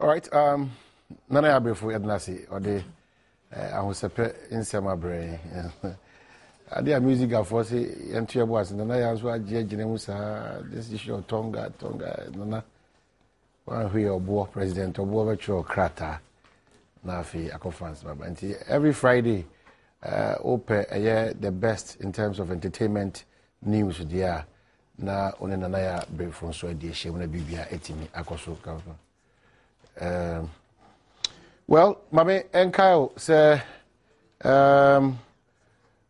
All right. Nana ya before Ednasi or the I was separate in summer brain. I did music for say and was and I answer Jenemusa. This is your Tonga Nana. One who your board president or board Krata Nafi a conference. Every Friday, open the best in terms of entertainment news there. Na one Nana break from so the she wanna be etimi akoso. Well, Mame and Kyle say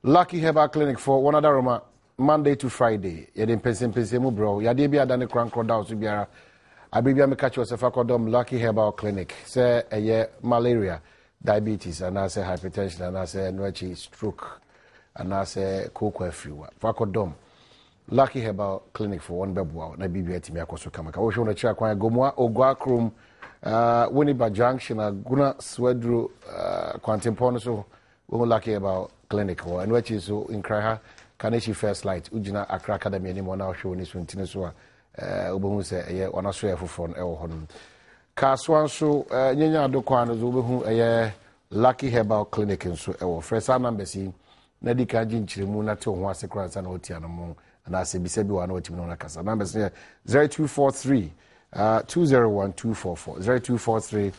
Lucky Herbal Clinic for one other Roma Monday to Friday. Yedin pense mu bro. Yade bia dane kran kroda so biara. Abibia me catch yourself akodom Lucky Herbal Clinic. Say malaria, diabetes, and I say hypertension, and I say nochi stroke, and I say cocoa fever. Fakodom Lucky Herbal Clinic for one bebwa. Na bibia timi akoso kamaka. Wo shona chia kwan gomwa ogwa krom Winneba Junction, Guna Swedru, Quantimpono, so we Lucky Herbal Clinic, and which is so in Kraha, Kaneshi First Light, Ujina Accra Academy, and one now showing this Wintinesua, Ubu say, on a swear for phone, Elhon. Caswan so, Nina Dokwan, Ubu, a Lucky Herbal Clinic, and so, Fresa Nambesi, Nedika Jinchimuna to one secret and Otianamon, and I say, Bisebu and Otimona Casa. Numbers 0243. 201244 0243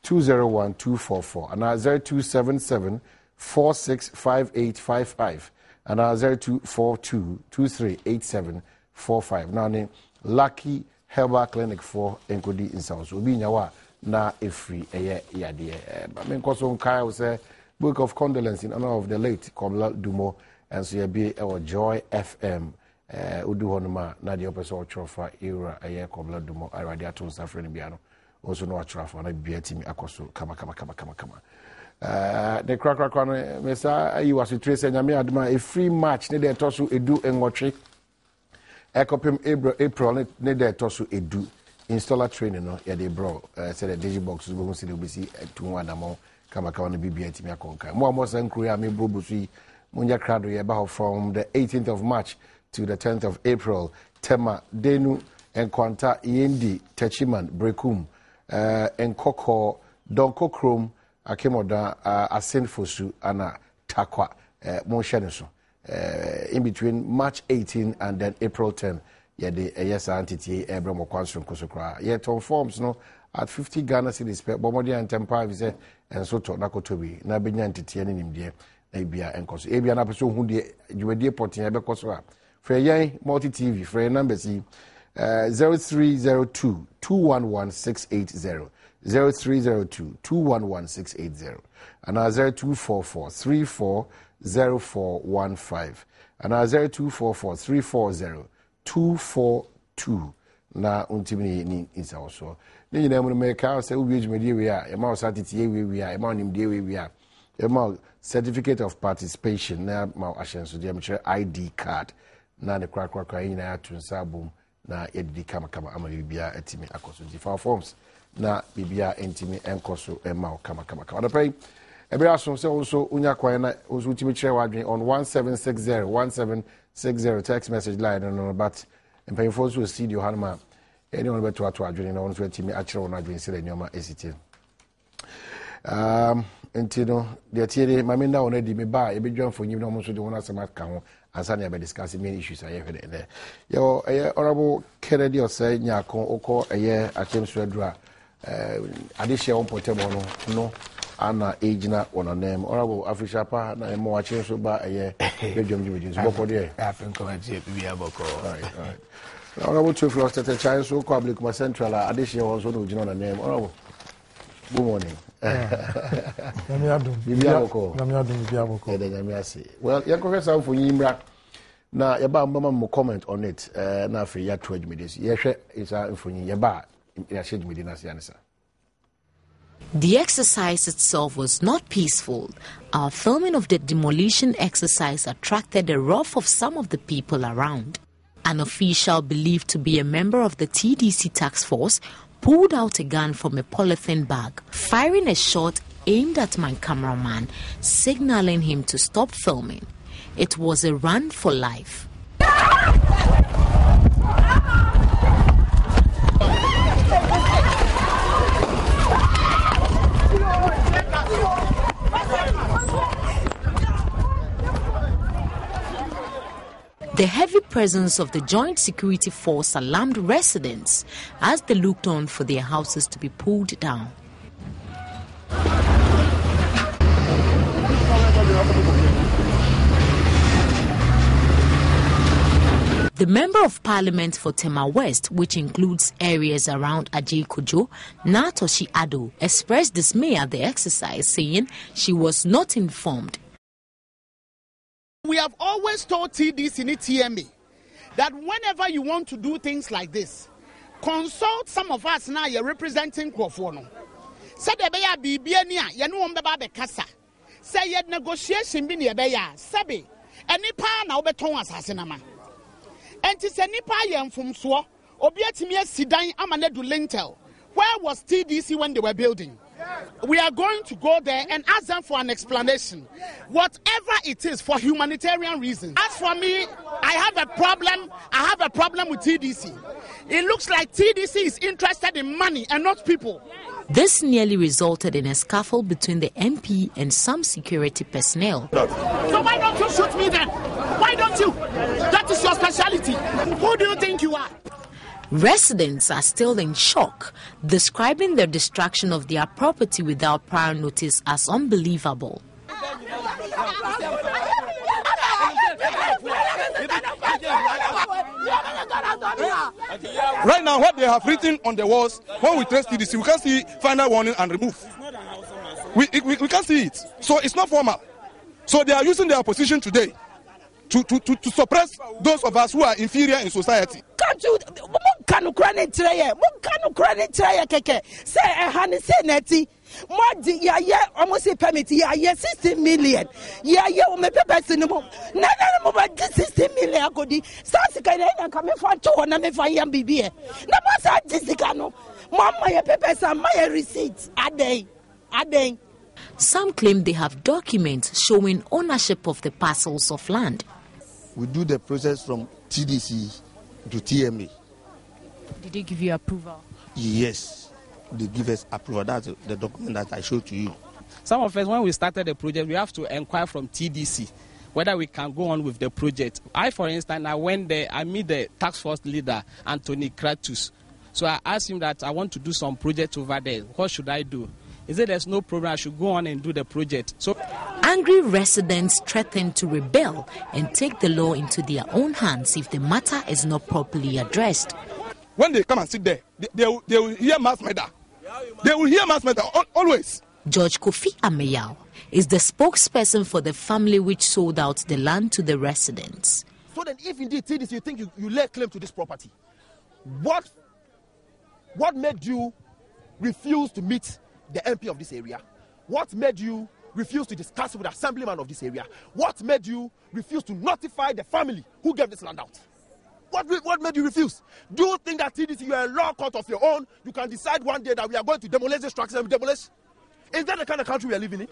201244 and 0277 465855 and 0242 238745. Now name Lucky Herbal Clinic for Enkodi in South. So be nyawa na a free yade. I mean, Koson Kyle say book of condolence in honor of the late Komla Dumo and so be our Joy FM. Udu honoma na de opese otrofa era aye kobla dumo arade ato safre bia no also no atrofa na bia timi akoso kama the crack no mesa ayi was trace nyame adoma a free match ne de toso edu enwotwe ekopem April ne de toso edu installer training no ya de bro say the digibox so bo si de obisi etu adamo kama no bibia timi akonka mo sankru ya me bro busu munya crowd ye ba from the 18th of March to the 10th of April, Tema, Denu, Enkwanta, Yendi, Techiman, Brekum, Enkoko, Donko Krom, Akemoda, Asenfosu, Ana, Takwa, Monsheneso. In between March 18 and then April 10, the yes entity, Abraham Okwansum Kosokra. Yet on forms, no, at 50 Ghana cities, Bomodi and Tempa, and Soto, Nakotobi, Nabinya entity, and in India, Abia and Kos. Abia Napaso, who you were dear potting, Abekosra. For multi TV, for number 0302 211 680 0302 211 680 and 0244 340415 and 0244 340 242 na untimini ni isa also. Ni nyina mu make out say ubi jumedi we a ma osatiti we a ma nimde we a ma certificate of participation na ma ashenso de ID card. Na the crack in a to sabum na edidi kama ama bibia etimi akoso di forms na bibia entimi enkoso ema kama the pray every aso say also unya kwan na also ultimi chere wadwen on 1760 text message line no but empayfo so studio hanma anyone beto ato adwen na on so etimi a chere won adwen sele nyoma esiti entino de tiere mame na on edi me ba e bedwan fo nyim na mo so de won asema ka ho ansani abe discuss many issues aye hwede there yo honorable Kennedy osay nyakon oko aye achemsu adura adehia on portable no ana ejina on name honorable official pa na mo achemsu ba aye bedwam jimejin so boko there afin committee bi aboko all right honorable chief of state chance so public ma central adehia on so no ejina on name honorable good morning. Well, you can for Yimra. Now, Yaba Mama comment on it. Now, for your 12 minutes. Yes, it's a for Yaba. The exercise itself was not peaceful. Our filming of the demolition exercise attracted the wrath of some of the people around. An official believed to be a member of the TDC task force pulled out a gun from a polythene bag, firing a shot aimed at my cameraman, signaling him to stop filming. It was a run for life. The heavy presence of the Joint Security Force alarmed residents as they looked on for their houses to be pulled down. The Member of Parliament for Tema West, which includes areas around Ajay Kojo, Natoshi Adom, expressed dismay at the exercise, saying she was not informed. We have always told TDC and TMA that whenever you want to do things like this, consult some of us now you're representing Kofono. Say the beya bibiania, yanu ombeba be kasa. Say yet negotiation be near beya, sabi, any pa na obeton assassinama. And to say nipa yam from swa, obiatimia sidan amane du lintel. Where was TDC when they were building? We are going to go there and ask them for an explanation. Whatever it is for humanitarian reasons. As for me, I have a problem with TDC. It looks like TDC is interested in money and not people. This nearly resulted in a scuffle between the MP and some security personnel. So why don't you shoot me then? Why don't you? That is your specialty. Who do you think you are? Residents are still in shock, describing the destruction of their property without prior notice as unbelievable. Right now, what they have written on the walls, when we trace TDC, we can see final warning and remove. We can't see it. So it's not formal. So they are using their position today to suppress those of us who are inferior in society. Say Modi ya almost a permit ya 60 million. Ya me person no. Na 60 million akodi. Start can come for 2 na me fa yam bibi. Na mo sa disika no. Mama ya paper some my receipts adey. Some claim they have documents showing ownership of the parcels of land. We do the process from TDC to TMA. Did they give you approval? Yes. They give us approval. That's the document that I showed to you. Some of us, when we started the project, we have to inquire from TDC whether we can go on with the project. For instance, I went there, I met the task force leader, Anthony Kratus. So I asked him that I want to do some project over there. What should I do? He said there's no problem, I should go on and do the project. So angry residents threatened to rebel and take the law into their own hands if the matter is not properly addressed. When they come and sit there, they will hear mass murder. They will hear mass murder always. George Kofi Ameyao is the spokesperson for the family which sold out the land to the residents. So then if indeed TDC you think you lay claim to this property, what made you refuse to meet the MP of this area? What made you refuse to discuss with the assemblyman of this area? What made you refuse to notify the family who gave this land out? What made you refuse? Do you think that TDC, you are a law court of your own? You can decide one day that we are going to demolish this structure and demolish? Is that the kind of country we are living in?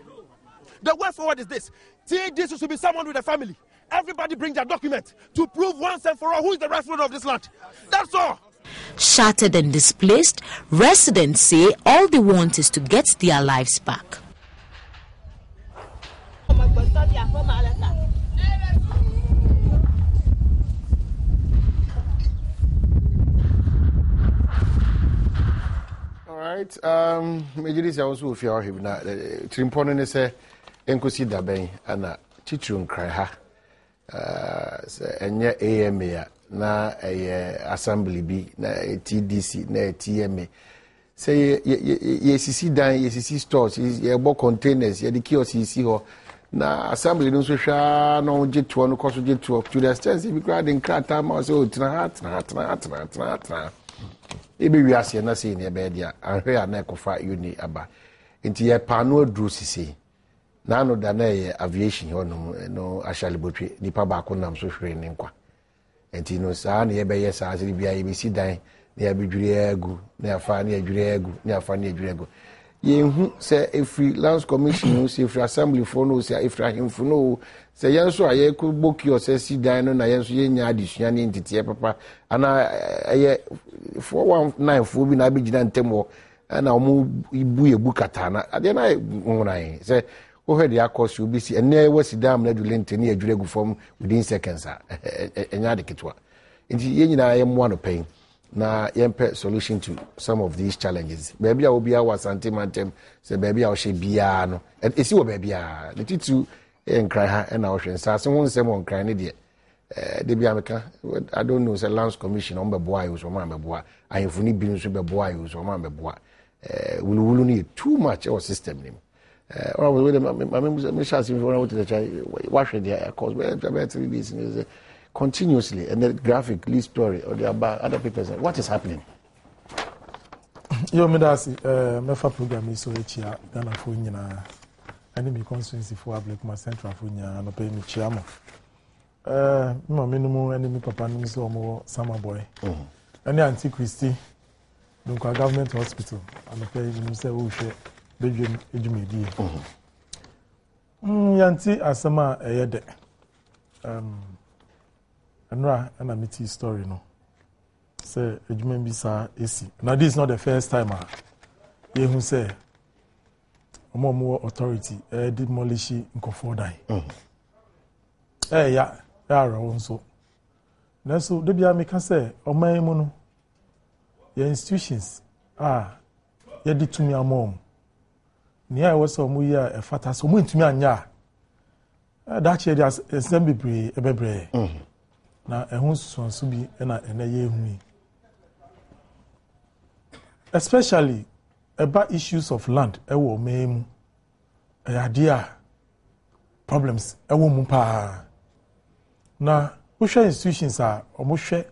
The way forward is this. TDC should be someone with a family. Everybody bring their document to prove once and for all who is the rightful owner of this land. That's all. Shattered and displaced, residents say all they want is to get their lives back. Right, Majority also if you are here now. Trimpon say enkosi daben ana chichun krai ha. Enye AMA na assembly bi na TDC na TMA. Say yesisi dan yesisi stores ye bo containers ye the kiosks isi ho na assembly no so hwa no jeto no koso jeto to the extent we crowd in krata ma so tna ebe wiase na sei ne be dia ahwe a na ekofa uni aba nti ye pano adru sisi na no da na ye aviation ho no ashali botwe nipa ba ko nam so hwe ne nkwa nti no saa na ye be ye saa siri bia ye be si dan na ye bedwure agu na afa na ye dwure agu na afa na ye dwure agu ye hu se every lands commission no se every assembly for no se every himfo no se yen so aye ko boki o se si dan no na yen so ye nya adesua ne ntete papa ana aye 419 fo bi na be gina ntemo na omu ibu kata na ade na ngunan se heard the course you be see and never was down na do lent near Juleg form within seconds and adequate. Inti yɛnyina yɛ mo ano pɛn na yɛmpɛ solution to some of these challenges. Baby a obi a wasante mantem se baby a wo hye bia no. Esi wo baby a the titu enkran ha na wo hwe nsa se ho nsɛm on kran ne de. De bia meka I don't know say lands commission on beboa you so man beboa. Ayefuni bi nso beboa you so man beboa. Wulu ni too much our system nim. Or me shall see for what the try wash the cause about 3 days continuously and the graphic lead story or the about other people say what is happening. Yo me da si me fa program is so chia Ghana fo nyina ani mi constituency for Black Ma Central fo nyina no pay mi chia mo me minimum ani mi papa no so mo Sama boy ani Auntie Christy donc government hospital and pay mi say wo hwe bedwem ejumedi yanti asama eyede Anra and a meaty story no. Say ejuma bi sa esi. Now this is not the first time ye who say more authority demolish nkofo dan. Ya ro nso. Na so de bia me ka say oman mu no your institutions ye di tumi amom. Ni I was omu ya e fata so mu ntumi anya. That che dia assembly bebre. Na ehun sonso bi na ye hu especially about issues of land ewo memu ayadea problems ewo mu pa na wo institutions a omo hwe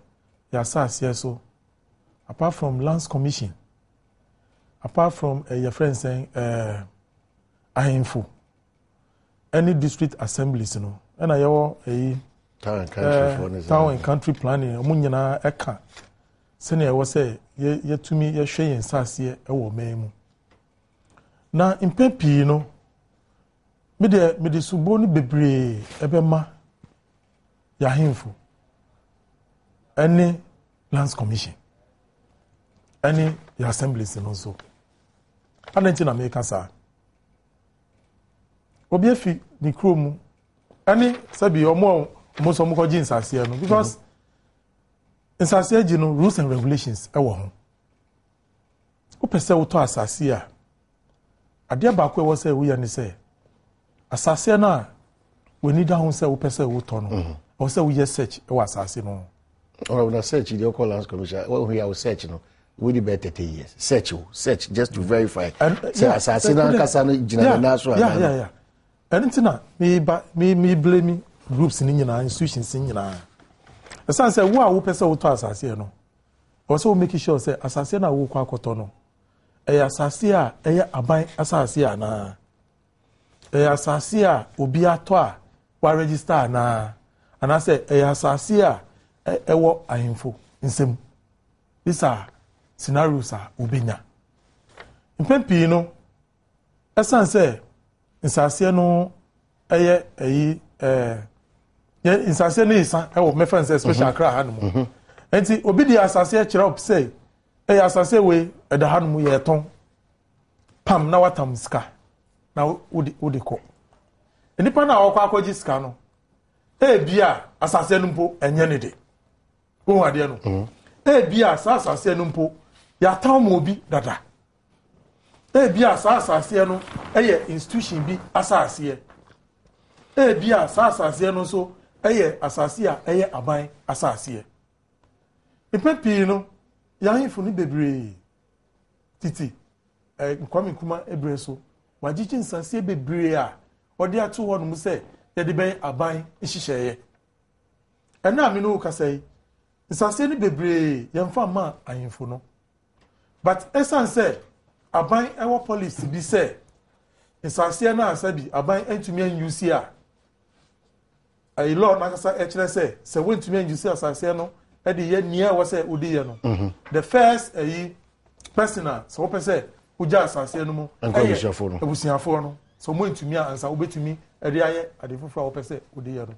ya asase so apart from lands commission apart from your friends saying ahemfo any district assemblies no na yewo town and country planning omunyina eka sene e wo say yetumi ye hwe yen sase e wo memu na impepi no me de subo ni bebre ebema ya himfo any lands commission any your assemblies no so anenti na make sa obi efi ni kromu any sabi omo most of them insase no because insase ji no rules and regulations e wo ho o pese wo to asase a ade ba ko e wo say wo ya ni say asase na we need down say wo pese wo to no o say wo ye search e wo asase no or we na search the call lands commission we are search no we the better 30 years search just to verify say asase na kasa no jina na so yeah anything me blame groups ni nyina institutions ni nyina esan say wo a wo pese wo to asase no also make sure say asase na wo kwa akoto no asase a aban asase a na asase a obi ato a wa register na ana say asase a ewo ahemfo nsem these are scenarios a obenya impempi no esan say asase no insase ni isa e wo me friends especially akra hanum enti obi di asase kire up say asase we e da hanum ye ton pam na watam ska na odi ko enipa na akwa akwaji ska no bia asase no mpo enye ne de wo ade no bia asase no mpo ya tan mo obi dada bia asase no institution bi asase bia asase no so asase a aban asase ipepi no yahinfo ni bebre titi nkwami kuma ebre so wajichi nsase bebre a odi ato ho no mu se ye de ben aban ihihye ena me no kasai nsase ni bebre yemfa ma ahinfo no but esan se aban ewo policy bi se nsase na asabi aban entumi anyusi a a law na kasa ekire se wentumi anyusi asase no e de ye nia wo se odi ye no the first personal so person uja asase no mu ebusiafo no so mo ntumi ansa obetumi e de aye ade foforo wo person odi ye no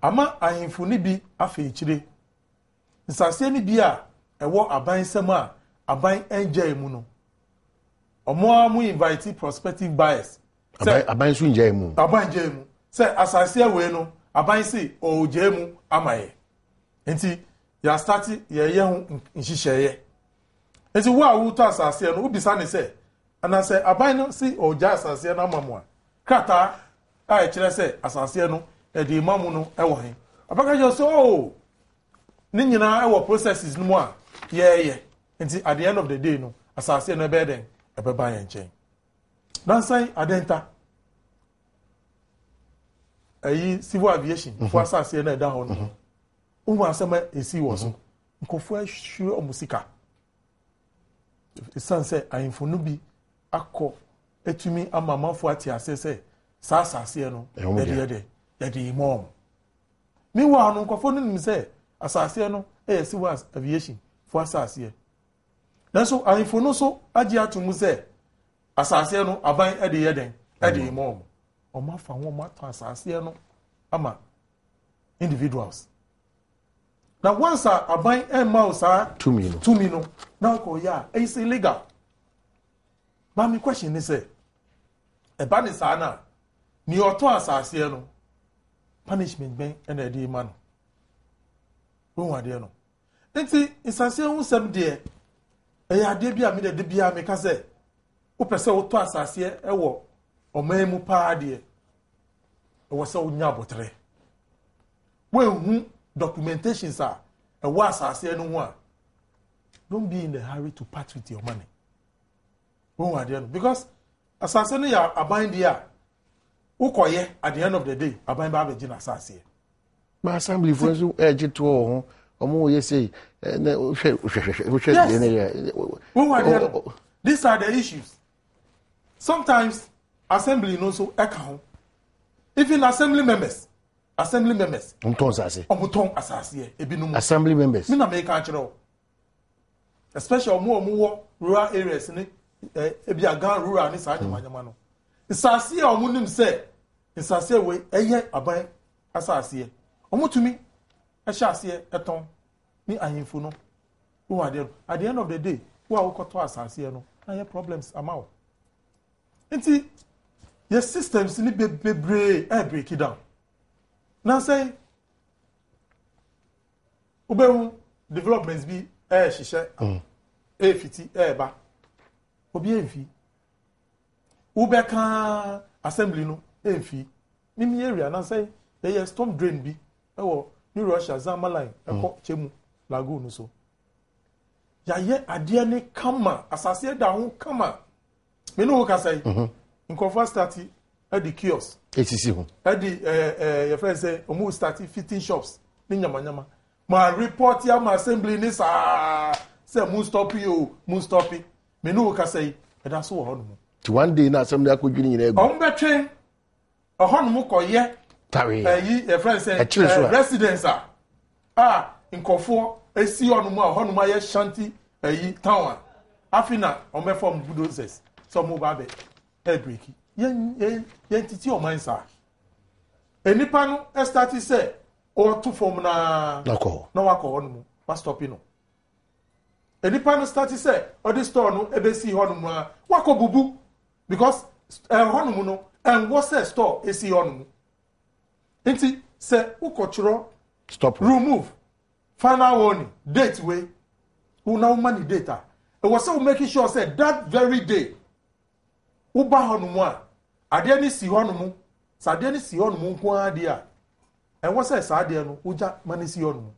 ama ahemfo ni bi afa ekire nsase ni bi a ewo aban sem a aban enjoy mu no omo amu invite prospective buyers aban so nje mu aban je mu say asase we no aban si o je mu amaye enti ya start ye ho nhihye enti wo a wo to asase no ubisa ne say ana say aban no si o ja asase no amamu a krata a kire say asase no e di mamu no e wo hen abaka je so ni nyina e wo processes no mu a ye enti at the end of the day no asase no e be den e be ban yen dan say adenta ayi civil aviation for asase na e da ho no umu asema esi wo so nkofo ahwe omusika isanse ayinfonu bi akọ etumi amamafo ati asese sa asase no de imom mi wa no nkofo no nim se asase no civil aviation for asase na so ayinfonu so agi atumu se asase no aban de imom o ma fa won ma to asase no ama individuals. Now once a buying a mouse are 2 million. 2 million. Now it's illegal. But my question is a banisana ni auto assassin punishment ben and a man. Who are there no? It's a say some dear. A debia me the debia make us say, Upesa auto assassin a war or memu pa dear. It was so nyabotre. Well, documentations are a was asase no one. Don't be in a hurry to part with your money. Because asase no ya aban dia ukoye at the end of the day aban ba be gina asase. My assembly for so edge to omo ye say these are the issues. Sometimes assembly no so account. Even assembly members Umton asase. Omuton asase ebinumu. Assembly members. Me na make kanchero. Especially omo rural areas ni ebia gan rural ni sa nyamanyama no. Asase omo nim say asase we eye aban asase. Omo tumi e hya ase eton ni ahemfu no. Who are there? At the end of the day, who are koto asase no? Aye problems amaw. Enti your systems ni bebre break it down. Now say, Ubehu developments be shisha, fiti, ba, obi enfi. Ubeka assembly no, enfi. Mimi area now say, there is storm drain be, New Russia, Zama line, Chemu, Lagoon so. Ya ye adiane kama, assassin da hun kama. Me no ka say, in confirm starti at the kiosk. ATC. Your friend say, almost started 15 shops. Nyama. My report here, my assembly ni sa say, "Mun stop you, mun stop it." Me no ka say, and that's what honu. To one day na assembly akojuni nyina egu. On between, a honu ko ye. Tari. Your friend say, residents in Kofo, esi honu mu a honu ma ye shanty town. Afina on me form bulldozers. Some move babe. Breaky. Yen titi o man sa enipa no start say o to form na wako on mu pa stop no enipa no start say o the store no ebesi ho no mu wako bubu because ho no mu no and what say store esi ho no mu enti say ukochiro stop remove final warning date way who now money data it was so making sure say that very day uba ho no mu ade ni si ho no mu sa ade ni si ho no mu nko ade a and what say sa ade no uja mani si ho no mu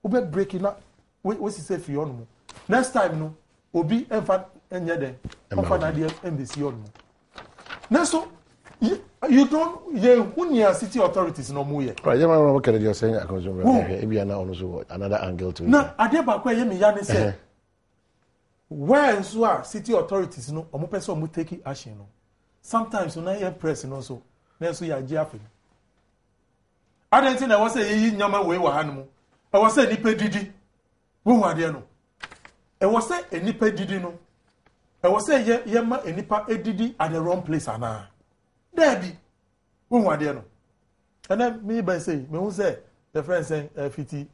ube breaking up we say fi ho no mu next time no obi enfa enye den enfa na ade embassy ho no mu na so you don't hunia city authorities no mu ye right you know what can you say maybe na on so another angle to it na ade ba kwa ye me ya ne say where so city authorities no omo person omo take action no sometimes when I press and also so ya jiafe I don't think I was say yi nyama we wa hanum I was say nipa didi we wa de no I was say nipa didi no I was say ye ma nipa edidi at the wrong place ana there be we wa de no and then me by say me who say the friend say fiti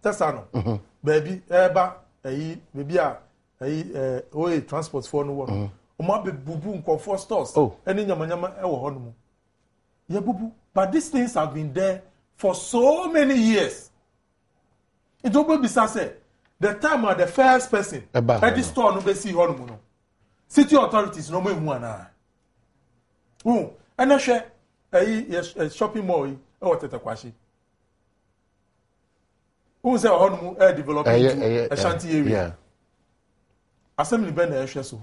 tasano baby eba baby a transport for no one Oma be bubu nkofo stores. Oh. Any nyama ewo hɔ no mu. Ye bubu. But these things have been there for so many years. It will be said the time of the first person at the store no be see hɔ no. City authorities no me hu ana. And I share a shopping mall e wo Tetekwashi. Who say hɔ no mu developing a shanty area. Yeah. Assembly ben na ehwe so.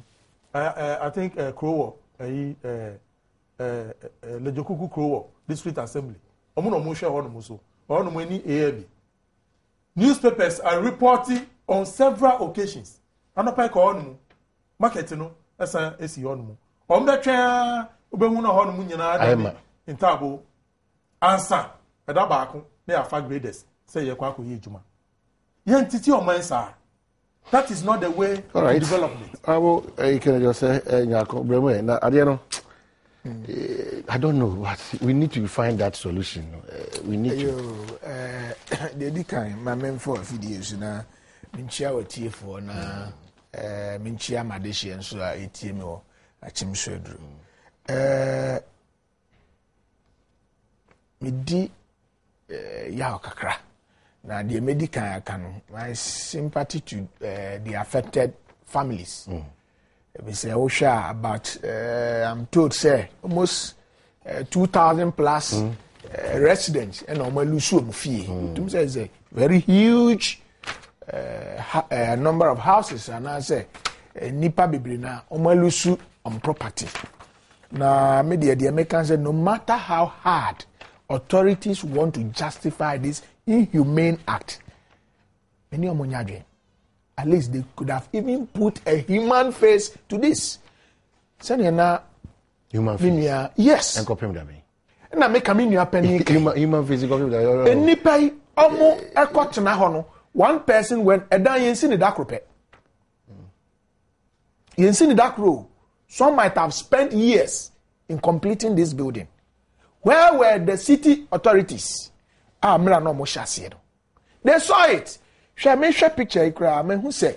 I think Krowo Lejokuku Krowo District Assembly. Omo no mo hwe hɔ no mu so. Hɔ no mu ni AAB. Newspapers are reporting on several occasions. Anopa ka hɔ no mu. Market no esa esi hɔ no mu. Omo betwa obehu no hɔ no mu nyina da. Intabo ansa eda baako na ya fa graders say ye kwa akoye adwuma. Ye ntiti oman sa. That is not the way to development. I will, you can just say, I don't know what we need to find that solution. We need to. The kind my main for videos na minchia wa TF na minchia madeshi and so ATM or a chimshedru. Midi ya kakra. Now, the medical my sympathy to the affected families. We say, about, I'm told, say, almost 2,000 plus residents and almost fee. It's a very huge number of houses, and I say, Nipa Bibrina, almost on property. Now, media, the Americans say, no matter how hard authorities want to justify this inhumane act, many at least they could have even put a human face to this. Human face? Yes. And copy that me. And I make a mini penny. Human face, and Nipa, almost a quarter na one person went a dance in the dark rope. In the dark row, some might have spent years in completing this building. Where were the city authorities? They saw it. Shall me share picture who say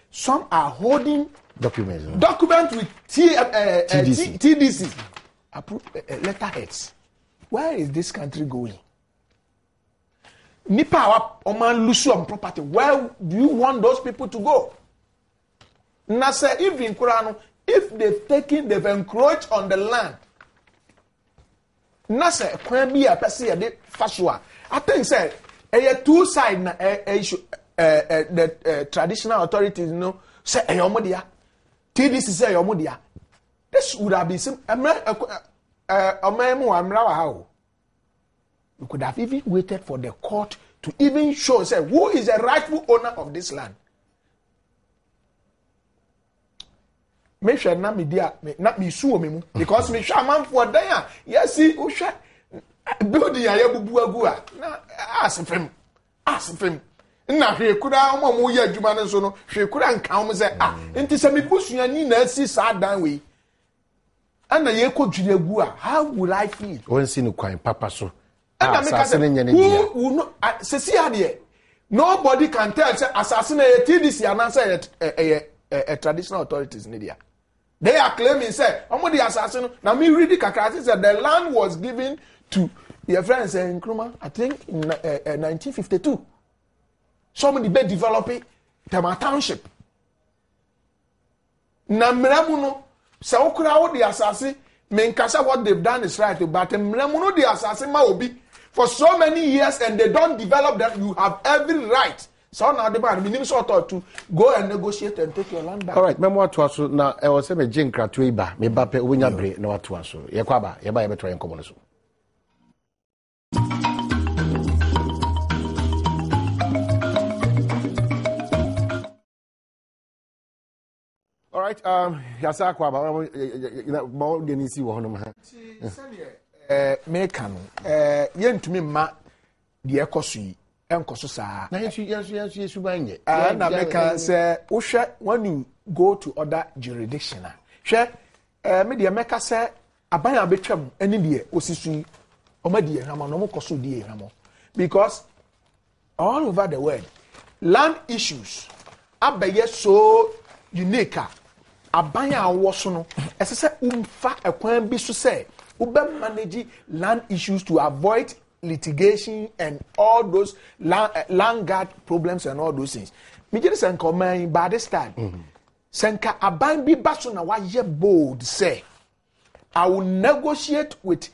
some are holding documents with TDC letterheads. Where is this country going? Nipa oman lusu on property. Where do you want those people to go? Now say if they've encroached on the land. Nasa kwan bi a pese de faswa. I think say two side na the traditional authorities say eyomodia. TDC say eyomodia. This would have been we could have even waited for the court to even show say who is the rightful owner of this land. Me hwe na media na me su o me mu because me hwe amanfo dan yes see o hwe building ya bubu agu a na asfem na hwe kura mo ye adwuma ne so no hwe kura nkan mo se enti se me busua ni na si sa dan we ana ye kodwiri agu a how will I feel won si no kwan papa so assassin no se ade nobody can tell say assassin e TDC anasa a traditional authorities in India. They are claiming, say, the assassin. Now, me read the kakra, said the land was given to your friends in Nkrumah, I think, in 1952. Somebody be developing Tema Township. Now, Mremuno, so crowd the assassin, menkasa what they've done is right, but Mremuno the assassin maobi for so many years and they don't develop that, you have every right. So now the man minimum sort to go and negotiate and take your land back. All right, remember what was now I was saying jinkra tuiba me bape unya bre na what was so ye kwaba ye ba ye betwa enkomo no so. All right, yasa kwaba mo de ni si wo hono ma. Me kan yentumi ma de ekoso yi enkoso saa na yesu banye na me can say uhwe when you go to other jurisdiction hwe me de me ka say aban abetwam eni de osisu omadi ehama no mokoso de ehama because all over the world land issues abaye so unique abanya awoso no esese umfa ekwan bi so say ube manage land issues to avoid litigation and all those land guard problems and all those things. Me just say command by this time. Senka aban bi baso na waye bold say I will negotiate with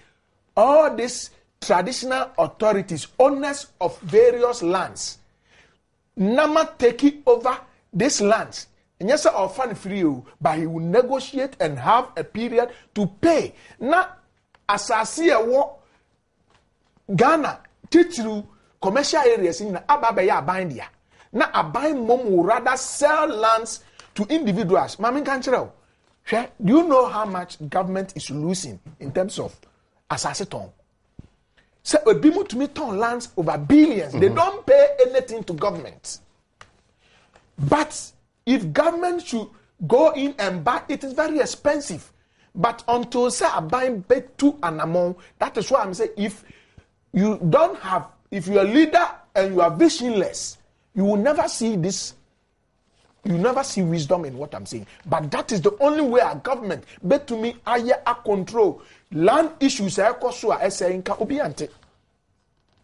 all these traditional authorities, owners of various lands. Nama taking over these lands. And yes, I'll find free, but he will negotiate and have a period to pay. Now, as I see a war, Ghana, through commercial areas in Ababaya Abindia. Now, a buying mom will rather sell lands to individuals. Mami Kanchero, do you know how much government is losing in terms of assassin? So, a bimu to me turn lands over billions. They don't pay anything to government. But if government should go in and buy, it is very expensive. But until say I buy bet to an amount, that is why I'm saying if you don't have, if you are a leader and you are visionless, you will never see this. You never see wisdom in what I'm saying. But that is the only way our government bet to me a control land issues.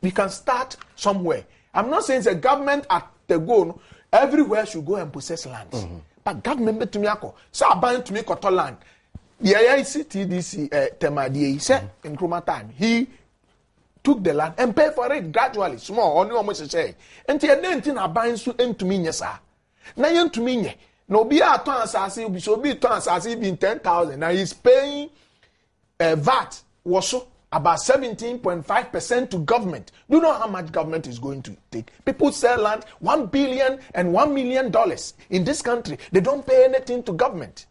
We can start somewhere. I'm not saying the government at the goal everywhere should go and possess lands. But government bet to me so I buy to me koto land. Yeah, TDC Temadi said in Kruma time he took the land and paid for it gradually, small, only almost say. And then I buy into me, yes, sir. Now you to me, no be a ton assassin, be so be ton assassin being 10,000. Now he's paying VAT was so about 17.5% to government. Do you know how much government is going to take? People sell land $1 billion and $1 million in this country. They don't pay anything to government.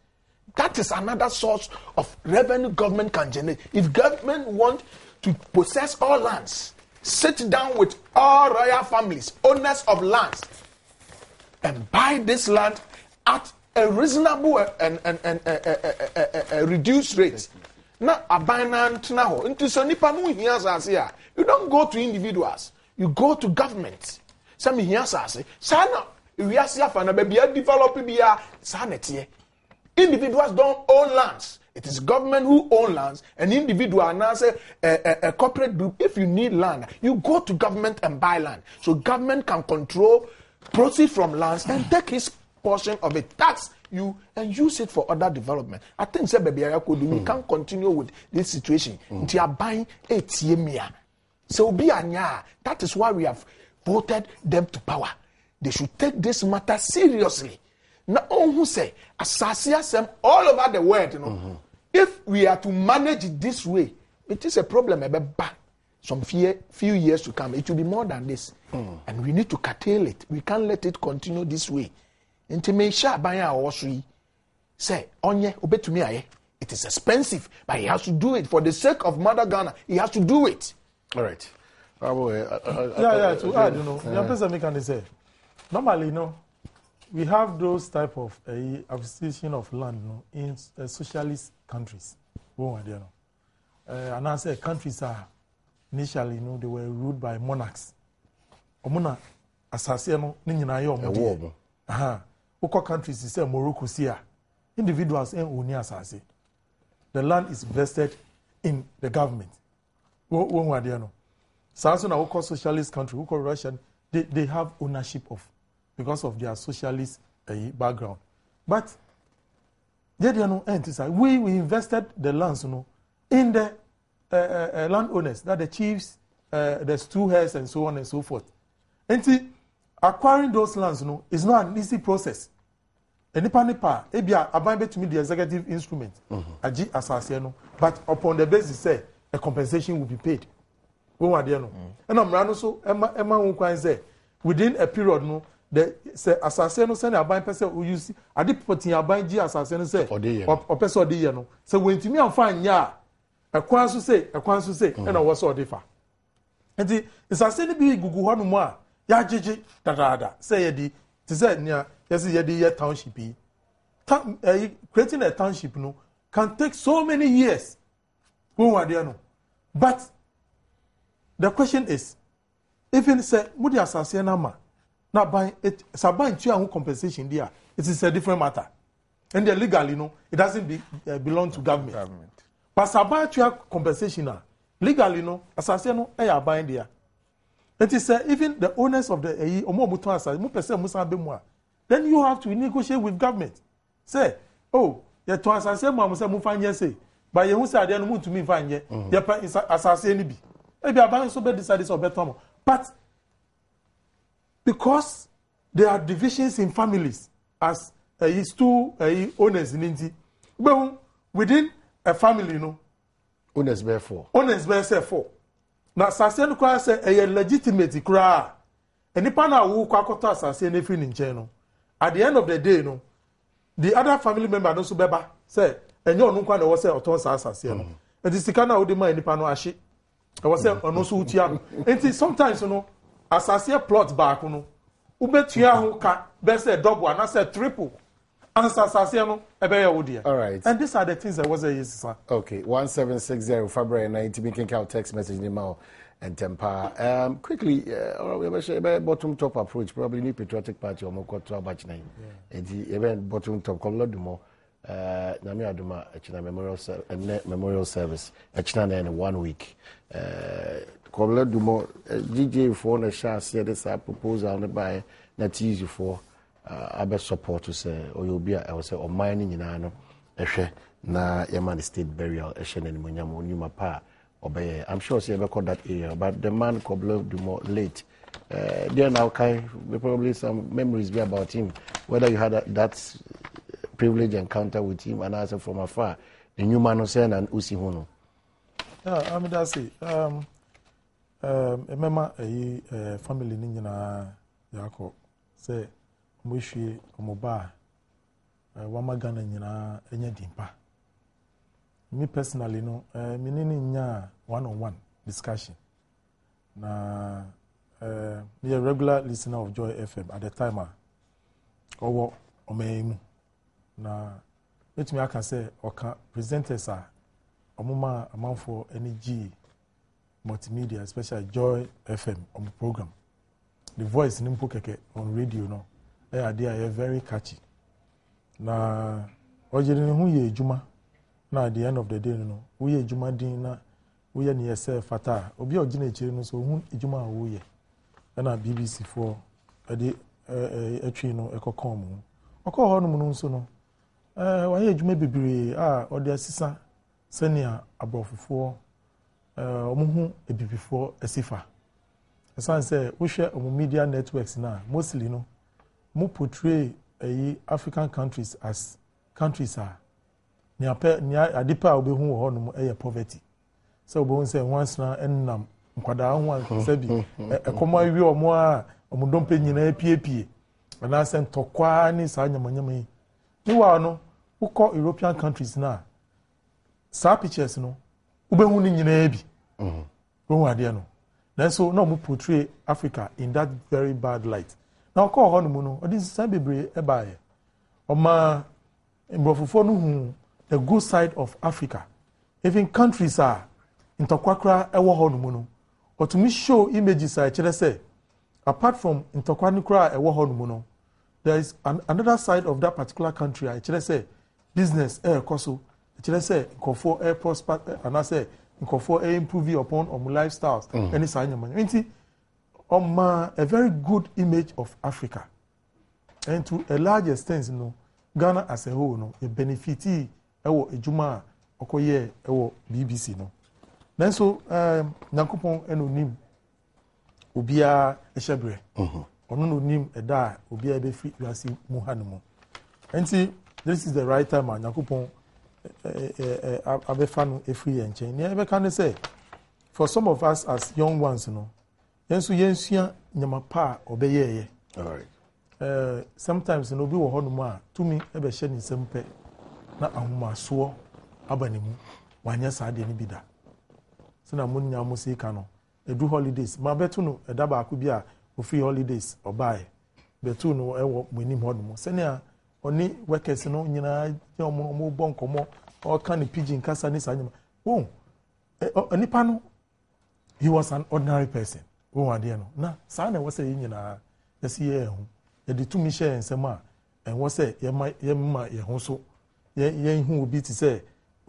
That is another source of revenue government can generate. If government want to possess all lands, sit down with all royal families, owners of lands, and buy this land at a reasonable and reduced rate. Now, you don't go to individuals, you go to government. Some individuals don't own lands. It is government who own lands, and individual now say a corporate group. If you need land, you go to government and buy land. So government can control, proceed from lands and take his portion of it, tax you and use it for other development. I think say baby we can't continue with this situation until you are buying a TMIA. So be anya. That is why we have voted them to power. They should take this matter seriously. Now, who say assassination all over the world, you know. If we are to manage it this way, it is a problem about some few years to come. It will be more than this, and we need to curtail it. We can't let it continue this way. Intimation by our say onye obetumi aye. It is expensive, but he has to do it for the sake of Mother Ghana. He has to do it. All right. To add, you know, the person can say normally, you know, we have those type of acquisition of land, you know, in socialist countries. And I say countries are initially, you know, they were ruled by monarchs. Omuna assassin ni nyina ye omo. Oko countries is say Morocco sia. Individuals en oni assassin. The land is vested in the government. So na oko socialist country, oko Russian, they have ownership of because of their socialist background. But we invested the lands, you know, in the landowners, that the chiefs, the stewards, and so on and so forth. And acquiring those lands, you know, is not an easy process. And ebia to me the executive instrument, but upon the basis say a compensation will be paid. And I'm running so Emma say within a period, no. The say assassin send a buying person who use a deep putting a buying G assassin say or person de no. So when to me I'm fine, yeah. A quansu say, and I was so differ. And the assassin be Gugu Hanuma, ya Gigi, da say Eddie, to say near yes, Yedi township. Creating a township no can take so many years. Who are there no? But the question is, if you say Moody assassin nama. Now, by it, Saban compensation there, it is a different matter. and then legally, it doesn't belong to government. But sabatual compensation, legally, as I say, buying there. It is even the owners of the then you have to negotiate with government. Say, oh, the transaction mama say mufanye say, but you say they no to me fanye. As I say maybe I so be decide so better. But because there are divisions in families as two owners in India, but within a family, owners bear four. Now, Sassian Kra say a legitimate cry. And the pana who kwakota Sassian if in channel. At the end of the day, the other family member no subeba say, and you no kwanda was say or ton Sassian. And this kind of the man in the pano ashi. I was say or no sutia. And sometimes as Sassia plot back, Ubetia who can best say double and I said triple. Answer Sassiano, a bear dear. All right. And these are the things I was saying, sir. Okay, 1760 February 19, making out text message in the and Tempa. Quickly, we have a bottom top approach, probably New Patriotic Party or Mokoto Bachnay. And the event bottom top, Colodumo, Nami Adoma, Echina Memorial Service, Echina in 1 week. Colodumo, DJ for the Shah said this proposal by not easy for. Abe support to say or you'll be I will say or mining in ano na Yamani state burial and Munyama pa obey. I'm sure she ever called that area, but the man could do more late. There now probably some memories be about him, whether you had that privilege encounter with him and answer from afar. The new man was saying and Usi Hono. I mean that's it. Remember a family ninja Yako say Mwishi omoba wamagana nyina enye dimpa. Me personally me nini nya one-on-one discussion. Na me a regular listener of Joy FM at the time owo omeimu. Na let me aka say oka presenters are omuma amanfo energy multimedia, especially Joy FM on program. The voice nimpo keke on radio no. They are very catchy. Na ojiri hu ye ejuma na at the end of the day we ye ejuma din na we ye ne say fata obi ogina echiri no so hu ejuma wo ye na BBC for ade atwi no ekokon mu okọ ho no mu nso no wa ye ejuma bibire ode asisa senia abrofofo omuhu ebibifo asifa esan say we share on media networks na mostly mo portray African countries as countries are near adipa obehu ho no poverty so obehu say once na ennam nkwada ho sabi ekoma wi omo a omudompe nyina epiepie na say ntokwa ni sa nyamanyama yi ni wa no ukọ European countries na sa pictures no obehu ni nyina bi wo ade no na so no mo portray Africa in that very bad light. Now call honeymoon, or this is a baby ebaye. Oma Mbrofufo no the good side of Africa. Even countries are in Tokwakra ewo honeymoon. Or to me show images I say, apart from in Tokwanukra ewo honeymoon, there is another side of that particular country. I say business koso. I say for air prosper and I say for improve upon lifestyles. Any sign of a very good image of Africa. And to a large extent, Ghana as a whole, a benefitee, a Juma, Okoye, BBC. Then so, Nankupon and Unim, Ubia Eshabre, Onunim Eda, Ubia Befi, Yasi Muhanimo. And see, this is the right time, Nankupon Abefanu, a free and chain. Never can say, for some of us as young ones, Yensu yensia nyamapa obeyeye. All right. Sometimes no bi wo hono a tumi ebe hye ni sempe na ahoma so abanimu wanya sa de ni bida. Sina munnya musika no edu holidays ma betu no eda ba aku bi a free holidays obae. Betu no ewo munim hono mo. Sene oni workers no nyina omo bonkomo o kan pidgin kasa ni sa nyama. Oh. Onipa no he was an ordinary person. Oh, I no. Na, sana was a union, yes, ye, the two Michel and Sama, and what say ye honso ye who be to say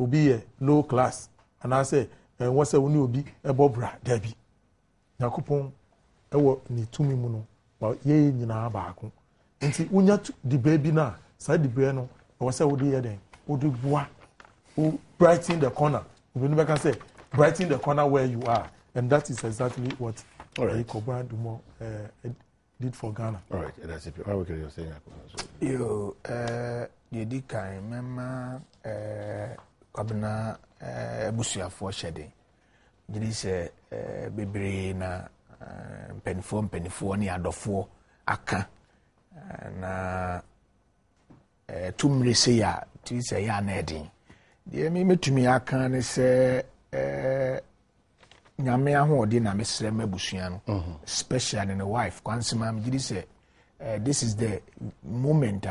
be a low class and I say and what say when you be a bobra debi yakupon ewo ni tumi mu no ba ye nyina baako nti unya the baby na side the brain no what say wo dey den wo dey boa wo brighten the corner we never can say brighten the corner where you are, and that is exactly what Cobra Dumo did for Ghana. All right, that's it. How can you say that? You did kind remember Kabina Busia for shedding. Did he say baby na penny ni adofo aka na 2 minutes ya to say ya neding. The me to me aka ne say nyame ahodi na mesre mabusua no especially in the wife kwansema mgidi say this is the moment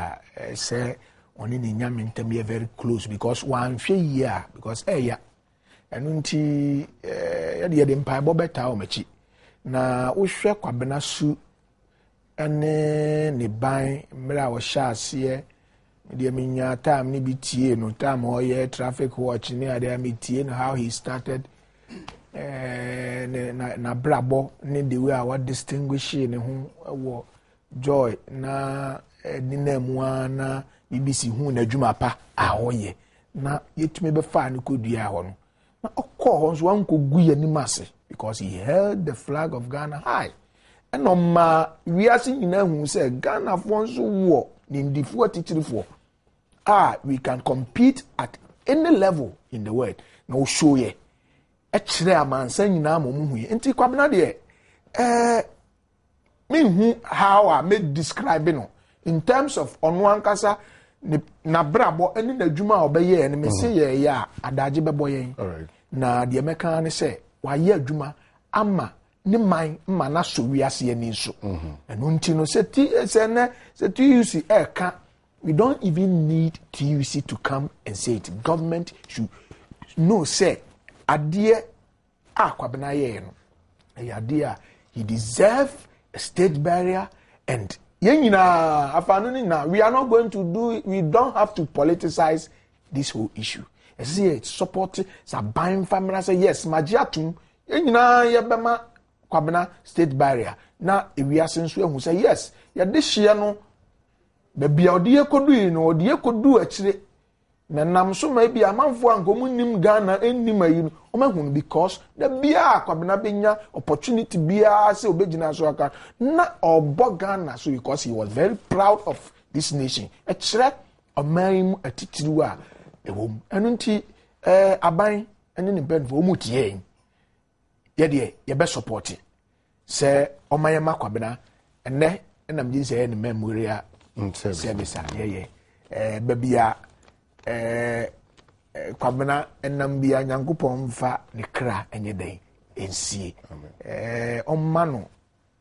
say oni ni nyame ntem be very close because one hwe year because ya enunti ya de mpa bo beta o machi na wo hwe kwabena su ene ne ban mra wo sha ase de minya time ni bitie no time o ye traffic watch ni ade amitie no how he started na brabo ni the way our distinguish ne ho wo joy na dinemu na BBC hu na adwuma pa ahoye na yetumi be fa ne kodua ho no na okọ so wan kogu yanim ase because he held the flag of Ghana high and ma wiase nyina hu say Ghana fo nso wo ni ndifo atitirifo we can compete at any level in the world na show ye ekire amansa nyina amomu hu enti kwabena de me hu how I made describe no in terms of onu ankasa na brabo eni na dwuma obeye ene me se ye ya adaje bebo yen na de meka ne se wa ye adwuma ama ni man ma na so wiase ani nso enu nti no se TUC eka we don't even need TUC to come and say it. Government should know say adie akwabena ye no adie he deserve a state barrier and yenina afanuni na we are not going to do we don't have to politicize this whole issue. See it support saban family say yes magiatum yenina yebema kwabena state barrier na ewiase nso ehu say yes ya de hye no bebia odi ekodu no odi ekodu akire na nam so ma bia amanfo ankomu nim Ghana ennim ayi no omahunu because the bia kwabena benya opportunity bia say obegina so aka na obo Ghana so because he was very proud of this nation akire oman atitiriwa ewom enunti aban ene ne bedfo omutie ye de ye be support say oman ma kwabena enne enam din say ne memoria service ye babia kwabena enam bia nyankopon fa ne kra enye den ensie omma no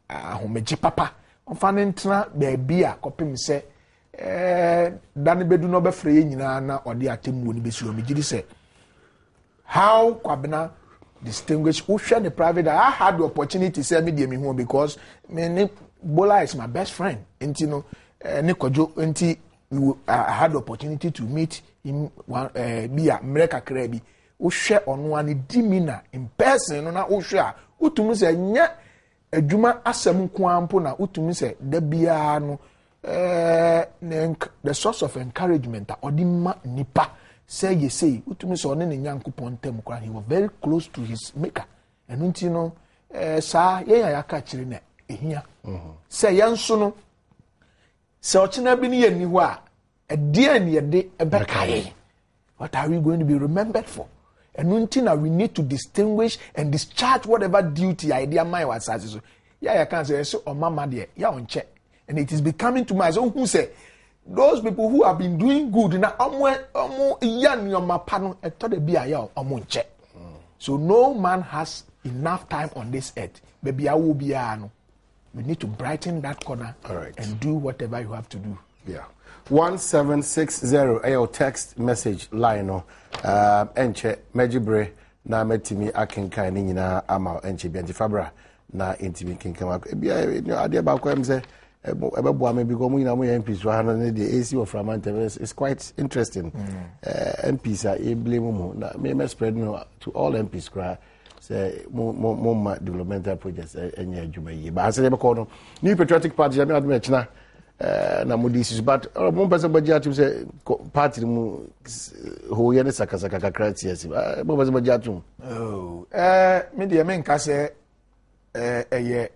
ahomeji papa onfa ne ntena baabia kopim se dane bedu no be frɛ nyina na ode atemu ni besi o megiri se how kwabena distinguish who share the private. I had the opportunity to say me me home because me Bola is my best friend. And you know, Nikojo, I had the opportunity to meet him be a America Krebi. Who share on one demeanor in person, no na who share. Who to me say nya Juma asem kwampo na who to me say debiano the source of encouragement or the nipa. Say you say, utumi so ne nyankopon tem kwa he was very close to his maker. And unti no sa ye ya ka kire na ehia. Say yanso no se ochina bi ne yani ho a ade an ye de ebekaye. What are we going to be remembered for? And unti na we need to distinguish and discharge whatever duty idea my was as so. Ya can say so o mama de ya onche. And it is becoming to my so who say those people who have been doing good na so no man has enough time on this earth. Baby, I will be no. You need to brighten that corner and do whatever you have to do. Yeah. 1760 ayo text message line no enche mejibre na metimi akenkan ni nyina ama enche bi antifabra na intimi kenkan bia ade ba ko em se Badwam because we know MPs were the AC of Ramante. It's quite interesting. MPs are able to spread to all MPs. Say more developmental projects and Juma. But I say, new patriotic party. I mean, na modisi but one person budget to say party mu ho ye ne sakasaka kakra tiasi one person budget to me dey men ka say ye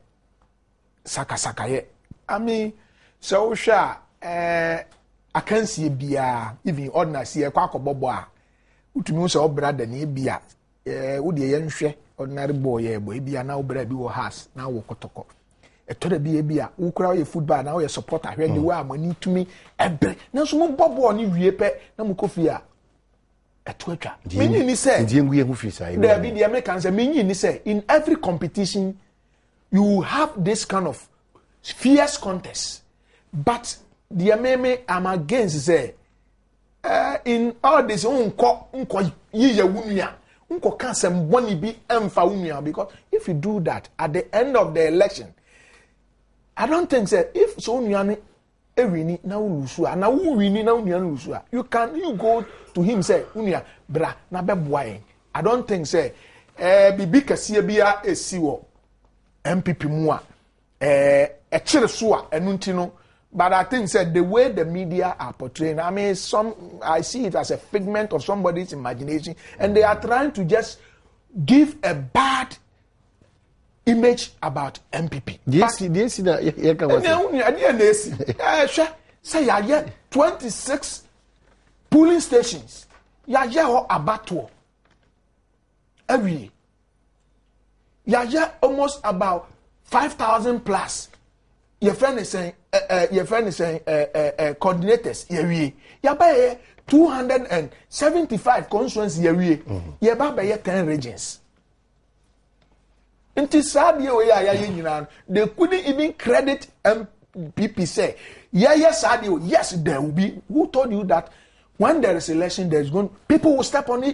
sakasaka ye I mean so sure akansie bia even ordinary see kwa kobobo a utumi so brother na bia wo de ye nhwe ordinary boy ye boy bia na wo bra bi wo house na wo kotoko etore bi a wo kura ye football na wo ye supporter hwe de wa amani tumi ebre na so mo bobo ni wie pe na mo kofi a eto atwa menyi ni say ndi engu ye hu fi sai there be the Americans say menyi ni say in every competition you have this kind of fierce contest but the meme am against say in all this unko yiye wunua unko kan sem boni bi emfa wunua because if you do that at the end of the election I don't think say if so nuane ewini na ulusu na wini na nuane ulusu you go to him say unia bra na beboa yen I don't think say bibi kase bia esi wo MPP mu a kire so a enu ntino but I think say the way the media are portraying I mean I see it as a figment of somebody's imagination and they are trying to just give a bad image about MPP. Yes, that you can say ya 26 polling stations. Ya abattoir every year. Ya almost about 5,000 plus. Your friend is saying coordinators every ya buy 275 constituencies every year. Ya buy 10 regions. Inti sadie we ya nyina they couldn't even credit MPP say sadie yes there will be who told you that when there is election there is going people will step on